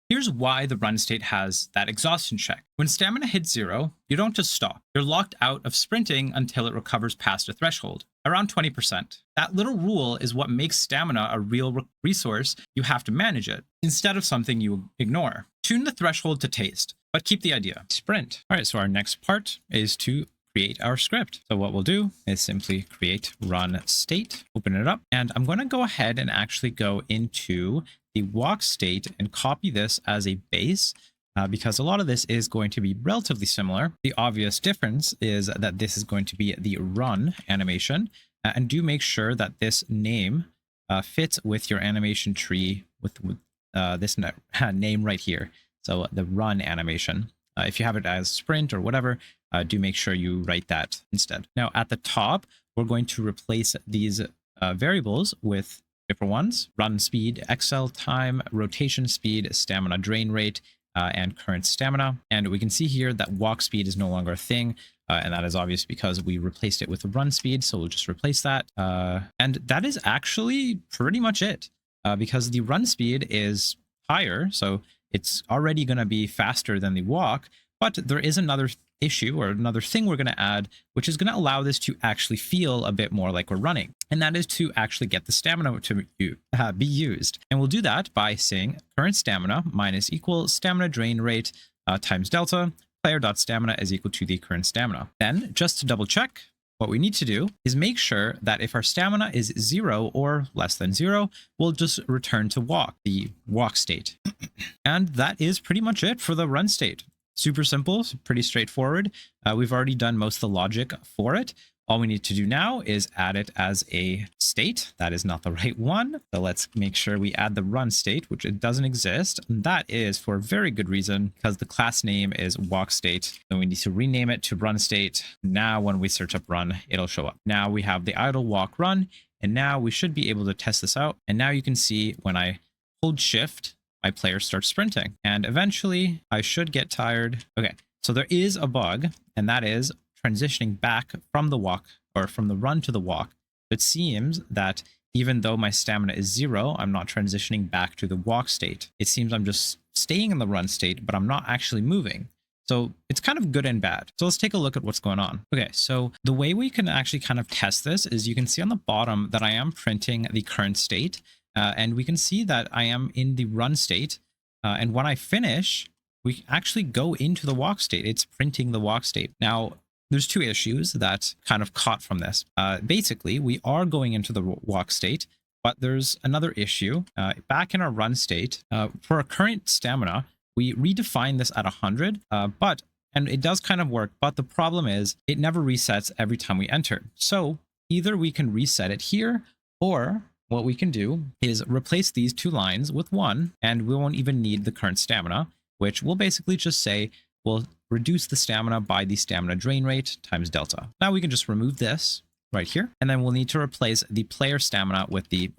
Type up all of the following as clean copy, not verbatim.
Here's why the run state has that exhaustion check. When stamina hits 0, you don't just stop. You're locked out of sprinting until it recovers past a threshold, around 20%. That little rule is what makes stamina a real resource. You have to manage it, instead of something you ignore. Tune the threshold to taste, but keep the idea. Sprint. All right, so our next part is to create our script. So what we'll do is simply create RunState, open it up, and I'm going to go ahead and actually go into the WalkState and copy this as a base because a lot of this is going to be relatively similar. The obvious difference is that this is going to be the run animation, and do make sure that this name fits with your animation tree with this name right here. So the run animation. If you have it as sprint or whatever, do make sure you write that instead. Now at the top, we're going to replace these variables with different ones: run speed, XL time, rotation speed, stamina drain rate, and current stamina. And we can see here that walk speed is no longer a thing. And that is obvious because we replaced it with run speed. So we'll just replace that. And that is actually pretty much it because the run speed is higher. So it's already going to be faster than the walk. But there is another issue or another thing we're going to add, which is going to allow this to actually feel a bit more like we're running. And that is to actually get the stamina to be used. And we'll do that by saying current stamina minus equal stamina drain rate times delta, player.stamina is equal to the current stamina. Then just to double check, what we need to do is make sure that if our stamina is 0 or less than 0, we'll just return to walk, the walk state. And that is pretty much it for the run state. Super simple, pretty straightforward. We've already done most of the logic for it. All we need to do now is add it as a state. That is not the right one. So let's make sure we add the run state, which it doesn't exist. And that is for a very good reason, because the class name is WalkState. So we need to rename it to RunState. Now when we search up run, it'll show up. Now we have the idle walk run, and now we should be able to test this out. And now you can see when I hold shift, my player starts sprinting, and eventually I should get tired. Okay, so there is a bug, and that is transitioning back from the walk or from the run to the walk. It seems that even though my stamina is 0, I'm not transitioning back to the walk state. It seems I'm just staying in the run state, but I'm not actually moving. So it's kind of good and bad. So let's take a look at what's going on. Okay, so the way we can actually kind of test this is you can see on the bottom that I am printing the current state. And we can see that I am in the run state. And when I finish, we actually go into the walk state. It's printing the walk state. Now, there's two issues that kind of caught from this. Basically, we are going into the walk state, but there's another issue. Back in our run state, for our current stamina, we redefine this at 100, and it does kind of work, but the problem is it never resets every time we enter. So either we can reset it here, or what we can do is replace these two lines with one, and we won't even need the current stamina, which will basically just say we'll reduce the stamina by the stamina drain rate times delta. Now we can just remove this right here, and then we'll need to replace the player stamina with the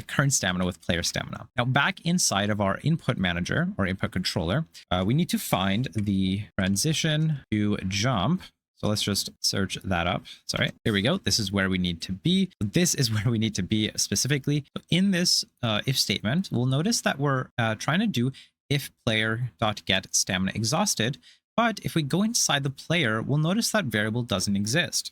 current stamina with player stamina. Now back inside of our input manager or input controller, we need to find the transition to jump. So let's just search that up. Sorry, here we go. This is where we need to be. This is where we need to be specifically. In this if statement, we'll notice that we're trying to do if player.get stamina exhausted. But if we go inside the player, we'll notice that variable doesn't exist.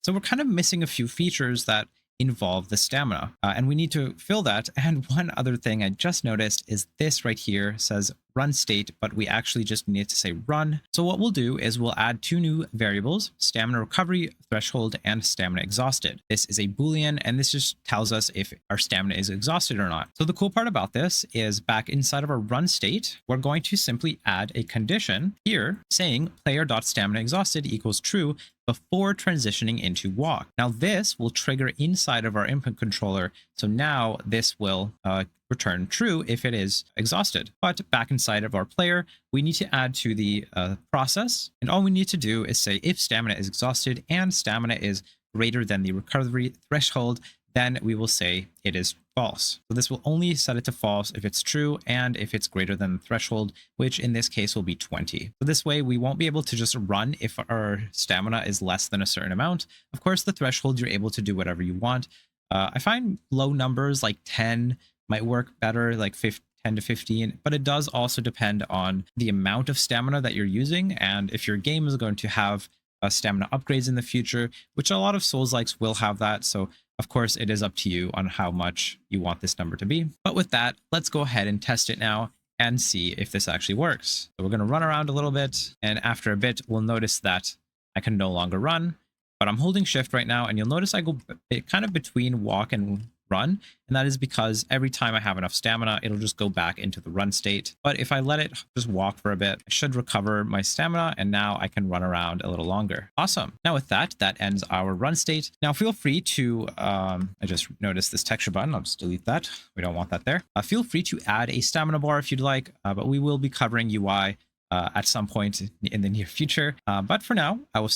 So we're kind of missing a few features that involve the stamina, and we need to fill that. And one other thing I just noticed is this right here says run state, but we actually just need to say run. So what we'll do is we'll add two new variables: stamina recovery threshold and stamina exhausted. This is a Boolean, and this just tells us if our stamina is exhausted or not. So the cool part about this is back inside of our run state, we're going to simply add a condition here saying player.stamina exhausted equals true before transitioning into walk. Now this will trigger inside of our input controller. So now this will return true if it is exhausted. But back inside of our player, we need to add to the process. And all we need to do is say if stamina is exhausted and stamina is greater than the recovery threshold, then we will say it is false. So this will only set it to false if it's true and if it's greater than the threshold, which in this case will be 20. So this way we won't be able to just run if our stamina is less than a certain amount. Of course, the threshold, you're able to do whatever you want. I find low numbers like 10 might work better, like 10 10 to 15, but it does also depend on the amount of stamina that you're using. And if your game is going to have stamina upgrades in the future, which a lot of Souls-likes will have that. So of course, it is up to you on how much you want this number to be. But with that, let's go ahead and test it now and see if this actually works. So we're going to run around a little bit, and after a bit, we'll notice that I can no longer run, but I'm holding shift right now, and you'll notice I go kind of between walk and run, and that is because every time I have enough stamina, it'll just go back into the run state. But if I let it just walk for a bit, I should recover my stamina, and now I can run around a little longer. Awesome. Now with that, that ends our run state. Now feel free to, I just noticed this texture button. I'll just delete that. We don't want that there. Feel free to add a stamina bar if you'd like, but we will be covering UI at some point in the near future. But for now, I will